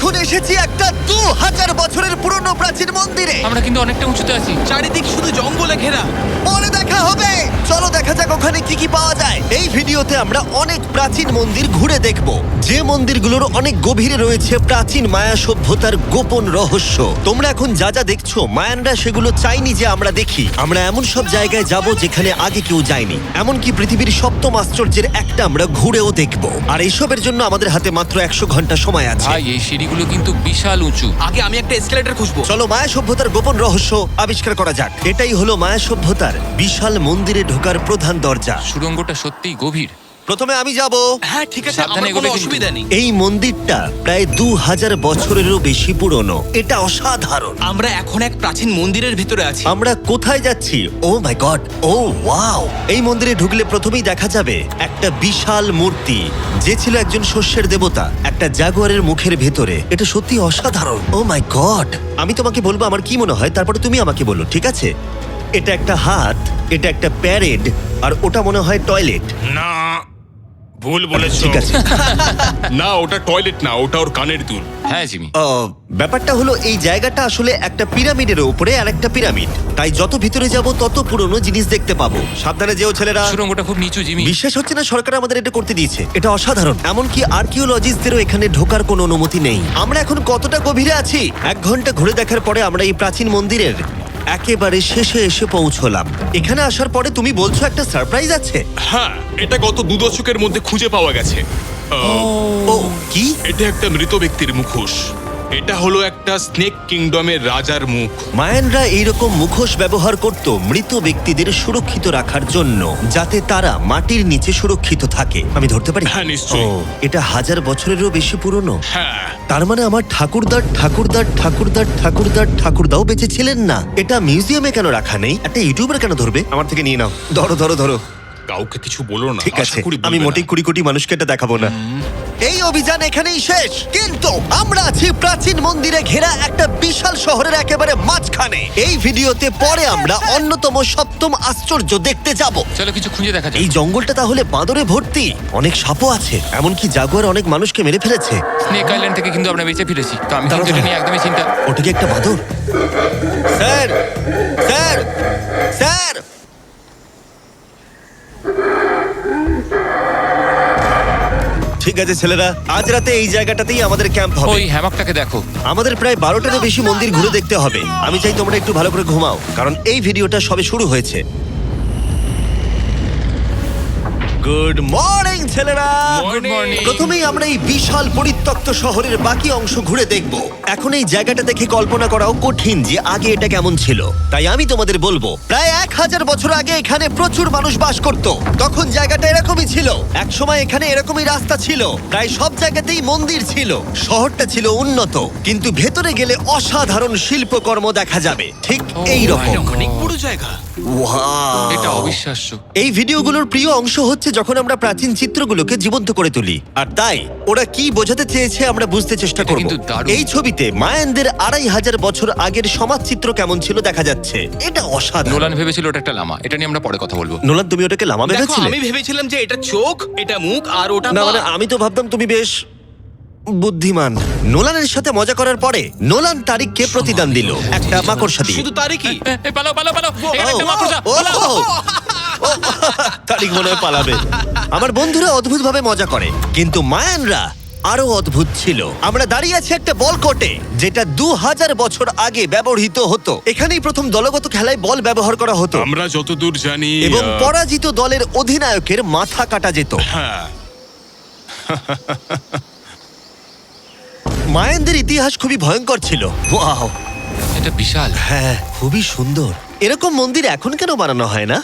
এখন এসেছি একটা 2000 বছরের পুরনো প্রাচীন মন্দিরে। আমরা কিন্তু অনেকটা উঁচুতে আছি। চারিদিক শুধু জঙ্গলে ঘেরা। পরে দেখা হবে। চলো দেখা যাক ওখানে কি কি পাওয়া যায়। এই ভিডিওতে আমরা অনেক প্রাচীন মন্দির ঘুরে দেখব, যে মন্দিরগুলোর অনেক গভীরে রয়েছে প্রাচীন মায়া সভ্যতার গোপন রহস্য। তোমরা এখন যা যা দেখছো, মায়ানরা সেগুলো চাইনি যে আমরা দেখি। আমরা এমন সব জায়গায় যাব যেখানে আগে কেউ যায়নি, এমনকি পৃথিবীর সপ্তম আশ্চর্যের একটা আমরা ঘুরেও দেখব। আর এইসবের জন্য আমাদের হাতে মাত্র 100 ঘন্টা সময় আছে। ভাই এই সিঁড়িগুলো কিন্তু বিশাল উঁচু। আগে আমি একটা এসকেলেটর খুঁজবো। চলো মায়া সভ্যতার গোপন রহস্য আবিষ্কার করা যাক। এটাই হলো মায়া সভ্যতার বিশাল মন্দিরে ঢোকার প্রধান দরজা। সুড়ঙ্গটা সত্যিই গভীর। প্রথমে আমি যাব। হ্যাঁ ঠিক আছে, সাবধানে আমার কোনো এগোবে কিন্তু। অসুবিধা নেই। এই মন্দিরটা প্রায় 2000 বছরেরও বেশি পুরনো। এটা অসাধারণ। আমরা এখন এক প্রাচীন মন্দিরের ভিতরে আছি। আমরা কোথায় যাচ্ছি? ও মাই গড, ও ওয়াও! এই মন্দিরে ঢুকলে প্রথমেই দেখা যাবে একটা বিশাল মূর্তি, যে ছিল একজন শস্যের দেবতা, একটা জাগুয়ারের মুখের ভেতরে। এটা সত্যি অসাধারণ। ও মাই গড! আমি তোমাকে বলবো আমার কি মনে হয়, তারপরে তুমি আমাকে বলো, ঠিক আছে? এটা একটা হাত, এটা একটা প্যারেড, আর ওটা মনে হয় টয়লেট। না, ভুল বলেছো। ঠিক আছে। না, ওটা টয়লেট না, ওটা ওর কানের দুল। হ্যাঁ জিমি। ব্যাপারটা হলো এই জায়গাটা আসলে একটা পিরামিডের উপরে আর একটা পিরামিড, তাই যত ভিতরে যাব তত পুরনো জিনিস দেখতে পাবো। সাবধানে যেও ছেলেরা। সুড়ঙ্গটা খুব নিচু জিমি। বিশ্বাস হচ্ছে না সরকার আমাদের এটা করতে দিয়েছে। এটা অসাধারণ। এমনকি আর্কিওলজিস্টদেরও এখানে ঢোকার কোনো অনুমতি নেই। আমরা এখন কতটা গভীরে আছি? 1 ঘন্টা ঘুরে দেখার পরে আমরা এই প্রাচীন মন্দিরের একেবারে শেষে এসে পৌঁছলাম। এখানে আসার পরে তুমি বলছো একটা সারপ্রাইজ আছে। হ্যাঁ, এটা গত 2 দশকের মধ্যে খুঁজে পাওয়া গেছে। ও কি? এটা একটা মৃত ব্যক্তির মুখোশ। এটা হলো একটা স্নেক কিংডমের রাজার মুখ। মায়ানরা এইরকম মুখোশ ব্যবহার করত মৃত ব্যক্তিদের সুরক্ষিত রাখার জন্য, যাতে তারা মাটির নিচে সুরক্ষিত থাকে। আমি ধরতে পারি? হ্যাঁ, নিশ্চয়ই। ও, এটা 1000 বছরেরও বেশি পুরনো। হ্যাঁ, তার মানে আমার ঠাকুরদাও বেঁচে ছিলেন না। এটা মিউজিয়ামে কেন রাখা নেই? একটা ইউটিউবার কেন ধরবে? আমার থেকে নিয়ে নাও। ধরো। কাউকে কিছু বলো না। ঠিক আশা আছে, করি আমি বলবে মোটেই না। 20 কোটি মানুষকে এটা দেখাবো না। এই অভিযান এখানেই শেষ, কিন্তু আমরা আছি প্রাচীন মন্দিরে ঘেরা একটা বিশাল শহরের একেবারে মাঝখানে। এই ভিডিওতে পরে আমরা অন্যতম সপ্তম আশ্চর্য দেখতে যাব। চলো কিছু খুঁজে দেখা যাক। এই জঙ্গলটা তাহলে বাঁদরে ভর্তি, অনেক সাপও আছে, এমনকি জাগুয়ার অনেক মানুষকে মেরে ফেলেছে। স্নেক আইল্যান্ড থেকে কিন্তু আমরা বেঁচে ফিরেছি, তো আমি দাঁড়াও, কিন্তু এটা দাঁড়াও। নিয়ে একদমই চিন্তা। ওটা কি একটা বাঁদর? Sir, sir, sir! ঠিক আছে ছেলেরা, আজ রাতে এই জায়গাটাতেই আমাদের ক্যাম্প হবে। ওই হ্যামাকটাকে দেখো। আমাদের প্রায় 12টারও বেশি মন্দির ঘুরে দেখতে হবে। আমি চাই তোমরা একটু ভালো করে ঘুমাও, কারণ এই ভিডিওটা সবে শুরু হয়েছে। গুড মর্নিং ছেলেরা। Good morning. প্রথমেই আমরা এই বিশাল পরিত্যক্ত শহরের বাকি অংশ ঘুরে দেখব। এখন এই জায়গাটা দেখে কল্পনা করাও কঠিন যে আগে এটা কেমন ছিল। তাই আমি তোমাদের বলবো, প্রায় 1000 বছর আগে এখানে প্রচুর মানুষ বাস করত। তখন জায়গাটা এরকমই ছিল। একসময় এখানে এরকমই রাস্তা ছিল, প্রায় সব জায়গাতেই মন্দির ছিল। শহরটা ছিল উন্নত, কিন্তু ভেতরে গেলে অসাধারণ শিল্পকর্ম দেখা যাবে, ঠিক এই রকম। এটা অনেক বড় জায়গা। এটা অবিশ্বাস্য। এই ভিডিওগুলোর প্রিয় অংশ হচ্ছে যখন আমরা প্রাচীন চিত্রগুলোকে জীবন্ত করে তুলি, আর তাই ওরা কি বোঝাতে চেয়েছে আমরা বুঝতে চেষ্টা এটা করব। কিন্তু দারুণ। এই ছবিতে মায়ানদের 2500 বছর আগের সমাজ চিত্র কেমন ছিল দেখা যাচ্ছে। এটা অসাধারণ। নোলান ভেবেছিল ওটা একটা লামা। এটা নিয়ে আমরা পরে কথা বলবো। নোলান, তুমি ওটাকে লামা দেখো, ভেবেছিলে? আমি ভেবেছিলাম যে এটা চোখ, এটা মুখ, আর ওটা না পা। মানে আমি তো ভাবতাম তুমি বেশ বুদ্ধিমান। নোলানের সাথে মজা করার পরে নোলান তারিখকে প্রতিদান দিল একটা মাকড়সা দিয়ে। শুধু তারই কি? পালাও। এখানে একটা মাকড়সা। ও, পালাও। ও, তারিখ মনে হয় পালাবে। আমার বন্ধুরা অদ্ভুতভাবে মজা করে, কিন্তু মায়ানরা আরো অদ্ভুত ছিল। আমরা দাঁড়িয়ে আছি একটা বল কোর্টে, যেটা 2000 বছর আগে ব্যবহৃত হতো। এখানেই প্রথম দলগত খেলায় বল ব্যবহার করা হতো, আমরা যতদূর জানি এবং পরাজিত দলের অধিনায়কের মাথা কাটা যেত। হ্যাঁ, মায়ানদের ইতিহাস খুবই ভয়ঙ্কর ছিল। ওয়াও, এটা বিশাল। হ্যাঁ, খুবই সুন্দর। এরকম মন্দির এখন কেন বানানো হয় না?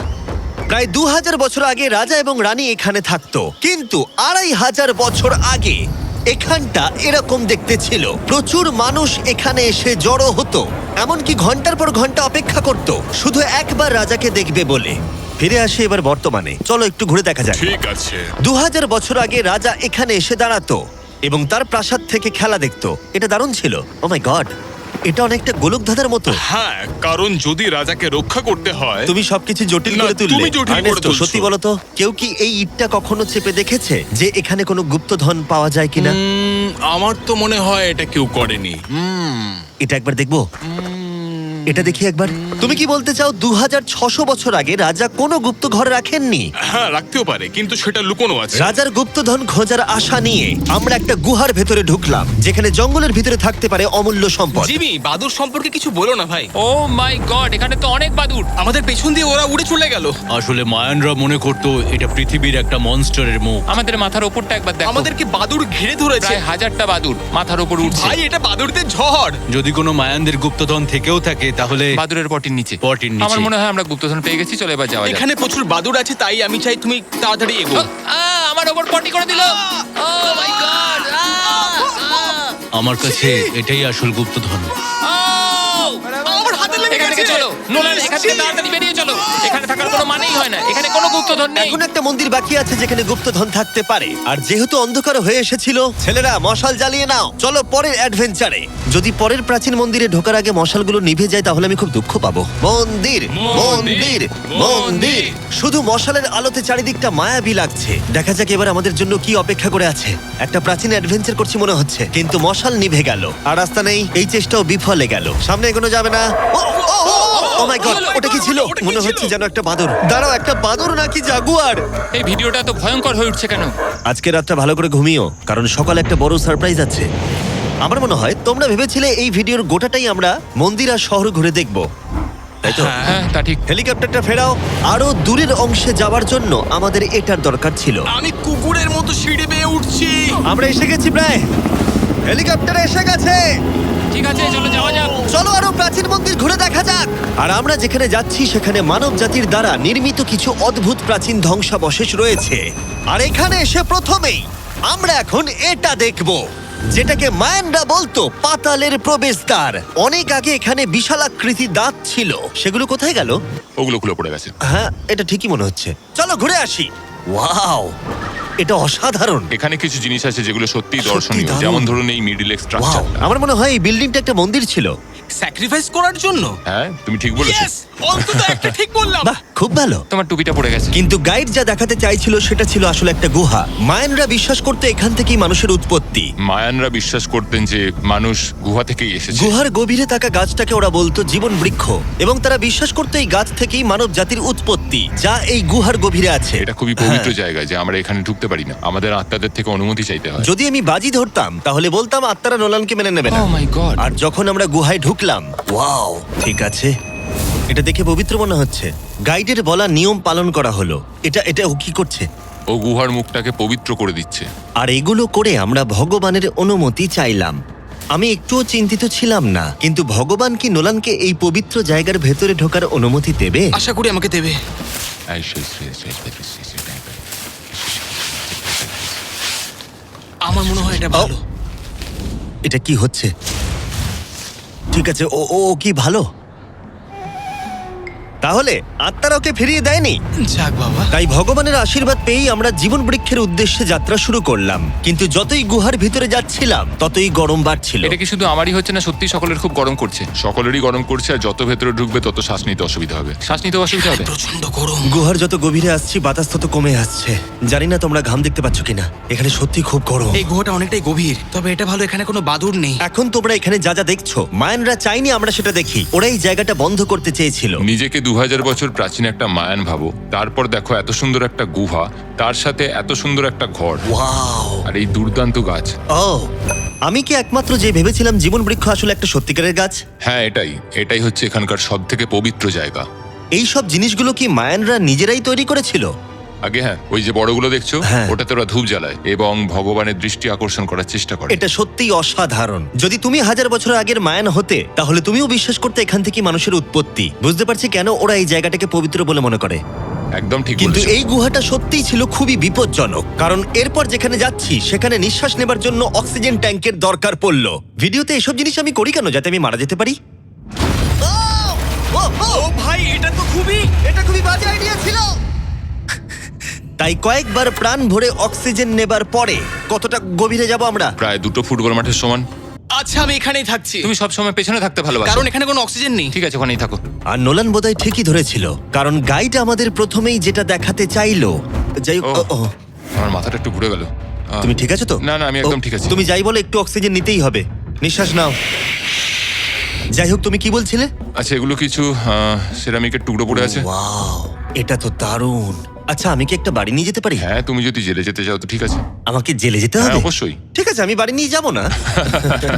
প্রায় 2000 বছর আগে রাজা এবং রানী এখানে থাকতো, কিন্তু 2500 বছর আগে এখানটা এরকম দেখতে ছিল। প্রচুর মানুষ এখানে এসে জড়ো হতো, এমনকি ঘন্টার পর ঘন্টা অপেক্ষা করত শুধু একবার রাজাকে দেখবে বলে। ফিরে আসে এবার বর্তমানে। চলো একটু ঘুরে দেখা যাক। ঠিক আছে। 2000 বছর আগে রাজা এখানে এসে দাঁড়াতো এবং তার প্রাসাদ থেকে খেলা দেখতো। এটা দারুণ ছিল। ও মাই গড, এটা অনেকটা গোলকধাঁধার মতো। হ্যাঁ, কারণ যদি রাজাকে রক্ষা করতে হয় তুমি সবকিছু জটিল না, করে তুললে। তুমি জটিল করে আর্নেস্টো, তুলছো। সত্যি বলো তো, কেউ কি এই ইটটা কখনো চেপে দেখেছে যে এখানে কোনো গুপ্তধন পাওয়া যায় কিনা? আমার তো মনে হয় এটা কেউ করেনি। এটা একবার দেখবো। এটা দেখি একবার। তুমি কি বলতে চাও 2600 বছর আগে রাজা কোনো গুপ্ত ঘর রাখেননি? হ্যাঁ, রাখতেও পারে, কিন্তু সেটা লুকোনো আছে। রাজার গুপ্তধন খোঁজার আশা নিয়ে আমরা একটা গুহার ভেতরে ঢুকলাম, যেখানে জঙ্গলের ভিতরে থাকতে পারে অমূল্য সম্পদ। জিমি, বাদুর সম্পর্কে কিছু বলো না ভাই। ও মাই গড, এখানে তো অনেক বাদুড়। আমাদের পেছন দিয়ে ওরা উড়ে চলে গেল। আসলে মায়ানরা মনে করতো এটা পৃথিবীর একটা মনস্টারের মুখ। আমাদের মাথার ওপরটা একবার দেখো, আমাদেরকে বাদুর ঘিরে ধরেছে। প্রায় 1000টা বাদুড় মাথার ওপর উঠছে। ভাই, এটা বাদুরদের ঝড়। যদি কোনো মায়ানদের গুপ্তধন থেকেও থাকে তাহলে বাদুড়ের পটির নিচে। পটির নিচে। আমার মনে হয় আমরা গুপ্তধন পেয়ে গেছি, চলে এবার যাওয়া যাক। এখানে প্রচুর বাদুর আছে, তাই আমি চাই তুমি তাড়াতাড়ি এগো। আমার ওপর পটি করে দিল। ও মাই গড। আমার কাছে এটাই আসল গুপ্তধন। আমার হাতে লেগে এখান থেকে গেছে। চলো নোলান, এখান থেকে তাড়াতাড়ি বেরিয়ে চলো। এখানে থাকার কোনো মানেই হয় না, এখানে কোনো গুপ্তধন নেই। এখন একটা মন্দির বাকি আছে যেখানে গুপ্তধন থাকতে পারে, আর যেহেতু অন্ধকার হয়ে এসেছিল, ছেলেরা মশাল জ্বালিয়ে নাও। চলো পরের অ্যাডভেঞ্চারে। যদি পরের প্রাচীন মন্দিরে ঢোকার আগে মশালগুলো নিভে যায় তাহলে আমি খুব দুঃখ পাবো। মন্দির, মন্দির, মন্দির। শুধু মশালের আলোতে চারিদিকটা মায়াবী লাগছে। দেখা যাক এবার আমাদের জন্য কি অপেক্ষা করে আছে। একটা প্রাচীন অ্যাডভেঞ্চার করছি মনে হচ্ছে, কিন্তু মশাল নিভে গেল আর রাস্তা নেই। এই চেষ্টাও বিফলে গেল। সামনে এগোনো যাবে না। ও মাই গড, ওটা কি ছিল? মনে হচ্ছে যেন একটা বাদর। দাঁড়াও, একটা বাদর নাকি জাগুয়ার? এই ভিডিওটা তো ভয়ঙ্কর হয়ে উঠছে কেন? আজকে রাতটা ভালো করে ঘুমিও, কারণ সকালে একটা বড় সারপ্রাইজ আছে। আমার মনে হয় তোমরা ভেবেছিলে এই ভিডিওর গোটাটাই আমরা মন্দির আর শহর ঘুরে দেখব, তাই তো? হ্যাঁ, তা ঠিক। হেলিকপ্টারটা ফেরাও। আরো দূরের অংশে যাওয়ার জন্য আমাদের এটার দরকার ছিল। আমি কুকুরের মতো সিঁড়ি বেয়ে উঠছি। আমরা এসে গেছি প্রায়। হেলিকপ্টার এসে গেছে। ঠিক আছে, চলো যাওয়া যাক। চলো আরো প্রাচীন মন্দির ঘুরে দেখা যাক। আর আমরা যেখানে যাচ্ছি সেখানে মানব জাতির দ্বারা নির্মিত কিছু অদ্ভুত প্রাচীন ধ্বংসাবশেষ রয়েছে। আর এখানে এসে প্রথমেই আমরা এখন এটা দেখব, যেটাকে মায়ানরা বলতো পাতালের প্রবেশদ্বার। অনেক আগে এখানে বিশালাকৃতির দাঁত ছিল, সেগুলো কোথায় গেল? ওগুলো খুলে পড়ে গেছে। হ্যাঁ, এটা ঠিকই মনে হচ্ছে। চলো ঘুরে আসি। ওয়াও, এটা অসাধারণ। এখানে কিছু জিনিস আছে যেগুলো সত্যিই সত্যি দর্শনীয়, দারুণ। যেমন ধরুন এই মিডিল ওয়াও, স্ট্রাকচারটা। আমার মনে হয় এই বিল্ডিংটা একটা মন্দির ছিল। স্যাক্রিফাইস করার জন্য। হ্যাঁ, তুমি ঠিক বলেছো। Yes! অন্তত একটা ঠিক বললাম। বাহ, খুব ভালো। তোমার টুপিটা পড়ে গেছে। কিন্তু গাইড যা দেখাতে চাইছিল সেটা ছিল আসলে একটা গুহা। মায়ানরা বিশ্বাস করতে এখান থেকেই মানুষের উৎপত্তি। মায়ানরা বিশ্বাস করতেন যে মানুষ গুহা থেকেই এসেছে। গুহার গভীরে থাকা গাছটাকে ওরা বলতো জীবন বৃক্ষ, এবং তারা বিশ্বাস করতো এই গাছ থেকেই মানব জাতির উৎপত্তি, যা এই গুহার গভীরে আছে। এটা খুবই পবিত্র জায়গা যে আমরা এখানে ঢুকতে পারি না, আমাদের আত্মাদের থেকে অনুমতি চাইতে হয়। যদি আমি বাজি ধরতাম তাহলে বলতাম আত্মারা নোলানকে মেনে নেবে না। ও মাই গড। আর যখন আমরা গুহায় ঢুকলাম, ওয়াও, ঠিক আছে, এটা দেখে পবিত্র মনে হচ্ছে। গাইডের বলা নিয়ম পালন করা হলো। এটা ও কি করছে? ও গুহার মুখটাকে পবিত্র করে দিচ্ছে। আর এগুলো করে আমরা ভগবানের অনুমতি চাইলাম। আমি একটুও চিন্তিত ছিলাম না, কিন্তু ভগবান কি নোলানকে এই পবিত্র জায়গার ভেতরে ঢোকার অনুমতি দেবে? আশা করি আমাকে দেবে। আমার মনে হয় এটা ভালো। এটা কি হচ্ছে? ঠিক আছে, ও ও ও কি ভালো? তাহলে আত্মারা ওকে ফিরিয়ে দেয়নি। যাক বাবা। তাই ভগবানের আশীর্বাদ পেয়েই আমরা জীবন বৃক্ষের উদ্দেশ্যে যাত্রা শুরু করলাম। কিন্তু যতই গুহার ভিতরে যাচ্ছিলাম ততই গরম বাড়ছিল। এটা কি শুধু আমারই হচ্ছে না, সত্যি সকলের খুব গরম করছে? সকলেরই গরম করছে, আর যত ভেতরে ঢুকবে তত শ্বাস নিতে অসুবিধা হবে। শ্বাস নিতে অসুবিধা হবে। প্রচন্ড গরম। গুহার যত গভীরে আসছি বাতাস তত কমে আসছে। জানি না তোমরা ঘাম দেখতে পাচ্ছ কিনা, এখানে সত্যি খুব গরম। এই গুহাটা অনেকটাই গভীর, তবে এটা ভালো এখানে কোনো বাদুড় নেই। এখন তোমরা এখানে যা যা দেখছো, মায়ানরা চাইনি আমরা সেটা দেখি। ওরা এই জায়গাটা বন্ধ করতে চেয়েছিল। নিজেকে 2000 বছর প্রাচীন একটা মায়ান ভাবো, তারপর দেখো এত সুন্দর একটা গুহা, তার সাথে এত সুন্দর একটা ঘর, ওয়াও, আর এই দুর্দান্ত গাছ। ও, আমি কি একমাত্র যে ভেবেছিলাম জীবন বৃক্ষ আসলে একটা সত্যিকারের গাছ? হ্যাঁ, এটাই হচ্ছে এখানকার সব থেকে পবিত্র জায়গা। এই সব জিনিসগুলো কি মায়ানরা নিজেরাই তৈরি করেছিল? আগে হ্যাঁ, ওই যে বড়গুলো দেখছো, হ্যাঁ। ওটাতে ওরা ধূপ জ্বালায় এবং ভগবানের দৃষ্টি আকর্ষণ করার চেষ্টা করে। এটা সত্যিই অসাধারণ। যদি তুমি 1000 বছর আগের মায়ান হতে, তাহলে তুমিও বিশ্বাস করতে এখান থেকে মানুষের উৎপত্তি। বুঝতে পারছি কেন ওরা এই জায়গাটাকে পবিত্র বলে মনে করে। একদম ঠিক কিন্তু বলেছো। এই গুহাটা সত্যিই ছিল খুবই বিপজ্জনক, কারণ এরপর যেখানে যাচ্ছি সেখানে নিঃশ্বাস নেবার জন্য অক্সিজেন ট্যাঙ্কের দরকার পড়লো। ভিডিওতে এসব জিনিস আমি করি কেন? যাতে আমি মারা যেতে পারি। ও ভাই, এটা তো এটা খুবই বাজে আইডিয়া ছিল। তাই কয়েকবার প্রাণ ভরে অক্সিজেন নেবার পরে কতটা গভীরে যাব আমরা? প্রায় 2 ফুটবল মাঠের সমান। আচ্ছা আমি এখানেই থাকছি তুমি সব সময় পেছনে থাকতে ভালোবাসো। কারণ এখানে কোনো অক্সিজেন নেই। ঠিক আছে, ওখানেই থাকো। আর নোলান বোধহয় ঠিকই ধরেছিল, কারণ গাইড আমাদের প্রথমেই যেটা দেখাতে চাইলো। যাই হোক, ও। ও, আমার মাথাটা একটু ঘুরে গেল। তুমি ঠিক আছো তো? না, না, আমি একদম ঠিক আছি। তুমি যাই বলো, একটু অক্সিজেন নিতেই হবে। নিঃশ্বাস নাও। যাই হোক, তুমি কি বলছিলে? আচ্ছা, এগুলো কিছু সেরামিকের টুকরো পড়ে আছে। ওয়াও, এটা তো দারুণ। আচ্ছা, আমি কি একটা বাড়ি নিয়ে যেতে পারি? হ্যাঁ, তুমি যদি জেলে যেতে চাও তো ঠিক আছে। আমাকে জেলে যেতে হ্যাঁ, হবে? অবশ্যই। ঠিক আছে, আমি বাড়ি নিয়ে যাবো না।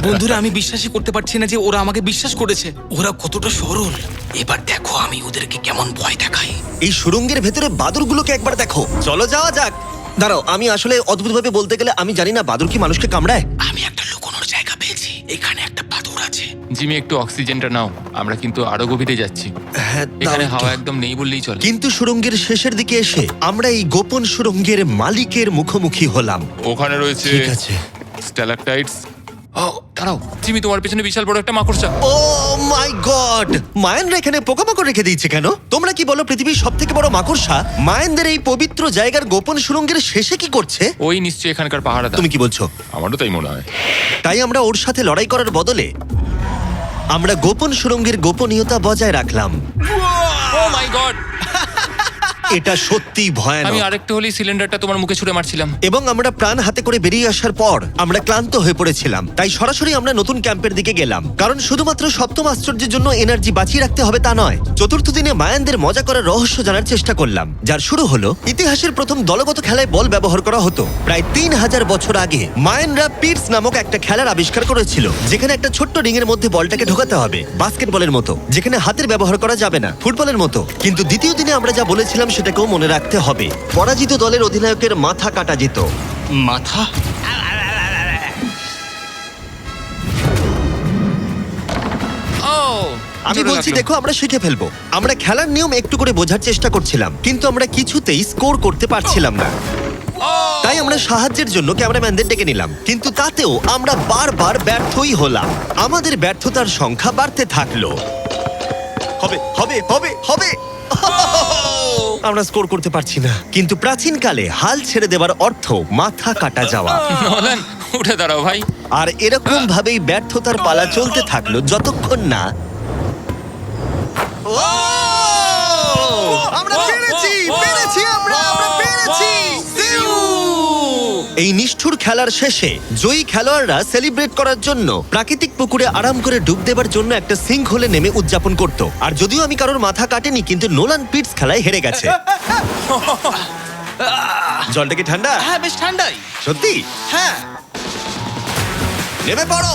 বন্ধুরা আমি বিশ্বাসই করতে পারছি না যে ওরা আমাকে বিশ্বাস করেছে। ওরা কতটা সরল। এবার দেখো আমি ওদেরকে কেমন ভয় দেখাই। এই সুড়ঙ্গের ভেতরে বাদুরগুলোকে একবার দেখো। চলো যাওয়া যাক। দাঁড়াও, আমি আসলে অদ্ভুতভাবে বলতে গেলে আমি জানি না বাদুর কি মানুষকে কামড়ায়। আমি একটা লুকোনোর জায়গা পেয়েছি। এখানে একটা বাদুড় আছে। জিমি, একটু অক্সিজেনটা নাও। আমরা কিন্তু আরো গভীরে যাচ্ছি। হ্যাঁ, এখানে দাও হাওয়া একটু। একদম নেই বললেই চলে। কিন্তু সুড়ঙ্গের শেষের দিকে এসে আমরা এই গোপন সুড়ঙ্গের মালিকের মুখোমুখি হলাম। ওখানে রয়েছে ঠিক আছে। স্ট্যালাকটাইটস। ও, দাঁড়াও জিমি, তোমার পেছনে বিশাল বড় একটা মাকড়সা। ও মাই গড! মায়ানরা এখানে পোকামাকড় রেখে দিয়েছে কেন? তোমরা কি বলো, পৃথিবীর সবথেকে বড় মাকড়সা মায়ানদের এই পবিত্র জায়গার গোপন সুড়ঙ্গের শেষে কি করছে? ওই নিশ্চয়ই এখানকার পাহাড়া। তুমি কি বলছো? আমারও তাই মনে হয়। তাই আমরা ওর সাথে লড়াই করার বদলে আমরা গোপন সুড়ঙ্গের গোপনীয়তা বজায় রাখলাম। ও মাই গড! এটা সত্যি আমি ভয়ানক। আরেকটু হলেই সিলিন্ডারটা তোমার মুখে ছুঁড়ে মারছিলাম। এবং আমরা প্রাণ হাতে করে বেরিয়ে আসার পর আমরা ক্লান্ত হয়ে পড়েছিলাম, তাই সরাসরি আমরা নতুন ক্যাম্পের দিকে গেলাম। কারণ শুধুমাত্র সপ্তম আশ্চর্যের জন্য এনার্জি বাঁচিয়ে রাখতে হবে তা নয়, চতুর্থ দিনে মায়ানদের মজা করার রহস্য জানার চেষ্টা করলাম, যার শুরু হলো ইতিহাসের প্রথম দলগত খেলায় বল ব্যবহার করা হতো। প্রায় 3000 বছর আগে মায়ানরা পিটস নামক একটা খেলার আবিষ্কার করেছিল, যেখানে একটা ছোট্ট রিং এর মধ্যে বলটাকে ঢোকাতে হবে, বাস্কেটবলের মতো, যেখানে হাতের ব্যবহার করা যাবে না, ফুটবলের মতো। কিন্তু দ্বিতীয় দিনে আমরা যা বলেছিলাম সেটাকেও মনে রাখতে হবে। পরাজিত দলের অধিনায়কের মাথা কাটা যেত। মাথা? ও, আমি জোরে বলছি লাগলো। দেখো, আমরা শিখে ফেলবো। আমরা খেলার নিয়ম একটু করে বোঝার চেষ্টা করছিলাম, কিন্তু আমরা কিছুতেই স্কোর করতে পারছিলাম না। তাই আমরা সাহায্যের জন্য ক্যামেরাম্যানদের ডেকে নিলাম, কিন্তু তাতেও আমরা বারবার ব্যর্থই হলাম। আমাদের ব্যর্থতার সংখ্যা বাড়তে থাকলো। হবে হবে হবে হবে আমরা স্কোর করতে পারছি না। কিন্তু প্রাচীনকালে হাল ছেড়ে দেওয়ার অর্থ মাথা কাটা যাওয়া। নোলান, উঠে দাঁড়াও ভাই। আর এরকম ভাবেই ব্যর্থতার পালা চলতে থাকলো যতক্ষণ না আমরা পেরেছি, পেরেছি, আমরা পেরেছি। এই নিষ্ঠুর খেলার শেষে জয়ী খেলোয়াড়রা সেলিব্রেট করার জন্য প্রাকৃতিক পুকুরে আরাম করে ডুব দেবার জন্য একটা সিঙ্ক হোলে নেমে উদযাপন করত। আর যদিও আমি কারোর মাথা কাটেনি, কিন্তু নোলান পিটস খেলায় হেরে গেছে। জলটা কি ঠান্ডা? হ্যাঁ বেশ ঠান্ডাই। সত্যি? হ্যাঁ। নেমে পড়ো।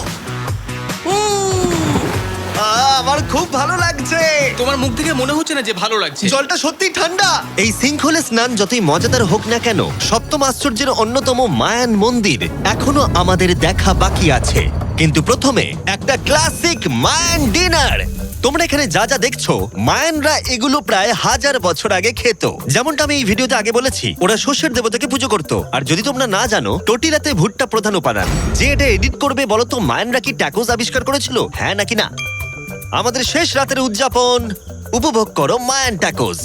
আমার খুব ভালো লাগছে। তোমার মুখ থেকে মনে হচ্ছে না যে ভালো লাগছে। জলটা সত্যি ঠান্ডা। এই সিঙ্কহোলে স্নান যতই মজাদার হোক না কেন, সপ্তম আশ্চর্যের অন্যতম মায়ান মন্দির এখনো আমাদের দেখা বাকি আছে। কিন্তু প্রথমে একটা ক্লাসিক মায়ান ডিনার। তোমরা এখানে যা যা দেখছো, মায়ানরা এগুলো প্রায় 1000 বছর আগে খেত। যেমনটা আমি এই ভিডিওতে আগে বলেছি, ওরা শস্যের দেবতাকে পুজো করত। আর যদি তোমরা না জানো, টোটিলাতে ভুট্টা প্রধান উপাদান। যে এটা এডিট করবে বলো তো, মায়ানরা কি ট্যাকোস আবিষ্কার করেছিল, হ্যাঁ নাকি না? আমাদের শেষ রাতের উদযাপন উপভোগ করো মায়ান ট্যাকোস।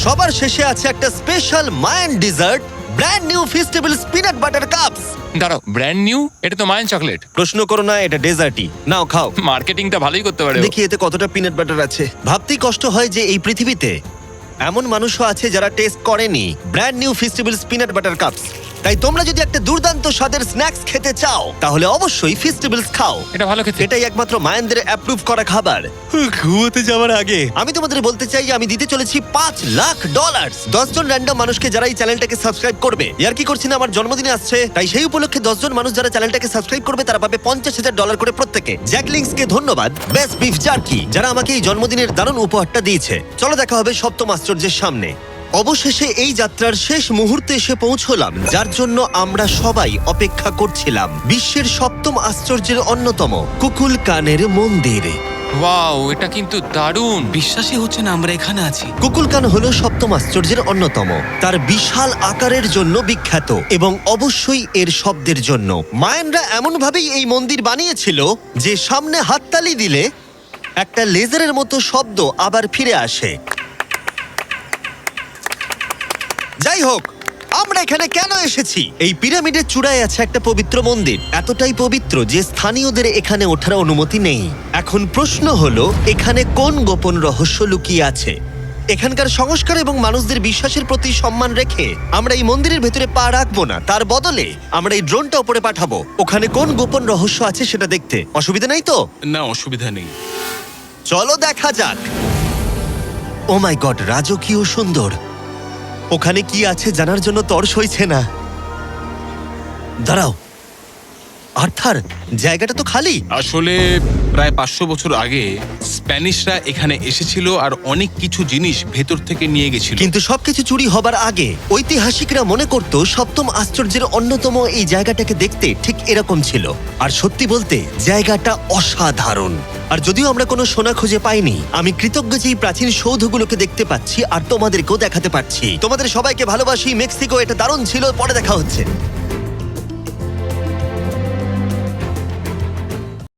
সবার শেষে আছে একটা special Mayan dessert, brand new festivals peanut butter cups. দাঁড়াও, ব্র্যান্ড নিউ? এটা তো মায়ান চকলেট। প্রশ্ন করো না, এটা ডেজার্টই। নাও খাও। মার্কেটিংটা ভালোই করতে পারে ও। দেখি এতে কতটা পিনাট বাটার আছে। ভাবতেই কষ্ট হয় যে এই পৃথিবীতে এমন মানুষও আছে যারা টেস্ট করেনি brand new festivals peanut butter cups. তাই তোমরা যদি একটা দুর্দান্ত স্বাদের স্ন্যাক্স খেতে চাও, তাহলে অবশ্যই ফেস্টিভ্যালস খাও। এটা ভালো খেতে। এটাই একমাত্র মায়ানদের অ্যাপ্রুভ করা খাবার। ঘুমোতে যাওয়ার আগে আমি তোমাদের বলতে চাই যে আমি দিতে চলেছি $5 লাখ। 10 জন র্যান্ডম মানুষকে যারা এই চ্যানেলটাকে সাবস্ক্রাইব করবে। ইয়ার কি করছি না, আমার জন্মদিনে আসছে, তাই সেই উপলক্ষে 10 জন মানুষ যারা চ্যানেলটাকে সাবস্ক্রাইব করবে তারা পাবে $50,000 করে প্রত্যেকে। জ্যাকলিংসকে ধন্যবাদ, বেস্ট বিফ জার্কি, যারা আমাকে এই জন্মদিনের দারুণ উপহারটা দিয়েছে। চলো দেখা হবে সপ্তম আশ্চর্যের সামনে। অবশেষে এই যাত্রার শেষ মুহূর্তে এসে পৌঁছলাম, যার জন্য আমরা সবাই অপেক্ষা করছিলাম। বিশ্বের সপ্তম আশ্চর্যের অন্যতম কুকুলকানের মন্দির। ওয়াও, এটা কিন্তু দারুণ। বিশ্বাসই হচ্ছে না আমরা এখানে আছি। কুকুলকান হলো সপ্তম আশ্চর্যের অন্যতম। তার বিশাল আকারের জন্য বিখ্যাত এবং অবশ্যই এর শব্দের জন্য। মায়ানরা এমন ভাবেই এই মন্দির বানিয়েছিল যে সামনে হাততালি দিলে একটা লেজারের মতো শব্দ আবার ফিরে আসে। যাই হোক, আমরা এখানে কেন এসেছি? এই পিরামিডের চূড়ায় আছে একটা পবিত্র মন্দির, এতটাই পবিত্র যে স্থানীয়দের এখানে ওঠার অনুমতি নেই। এখন প্রশ্ন হলো, এখানে কোন গোপন রহস্য লুকিয়ে আছে? এখানকার সংস্কার এবং মানুষদের বিশ্বাসের প্রতি সম্মান রেখে আমরা এই মন্দিরের ভেতরে পা রাখবো না, তার বদলে আমরা এই ড্রোনটা উপরে পাঠাবো ওখানে কোন গোপন রহস্য আছে সেটা দেখতে। অসুবিধা নাই তো? না, অসুবিধা নেই। চলো দেখা যাক। ও মাই গড, রাজকীয় সুন্দর। ওখানে কি আছে জানার জন্য তর সইছে না। দাঁড়াও, আর্থার, জায়গাটা তো খালি। আসলে প্রায় 500 বছর আগে স্প্যানিশরা এখানে এসেছিল আর অনেক কিছু জিনিস ভেতর থেকে নিয়ে গেছিল। কিন্তু সবকিছু চুরি হবার আগে ঐতিহাসিকরা মনে করত সপ্তম আশ্চর্যের অন্যতম এই জায়গাটাকে দেখতে ঠিক এরকম ছিল। আর সত্যি বলতে জায়গাটা অসাধারণ। আর যদিও আমরা কোনো সোনা খুঁজে পাইনি, আমি কৃতজ্ঞ যে এই প্রাচীন সৌধগুলোকে দেখতে পাচ্ছি আর তোমাদেরকেও দেখাতে পারছি। তোমাদের সবাইকে ভালোবাসি। মেক্সিকো, এটা দারুণ ছিল। পরে দেখা হচ্ছে।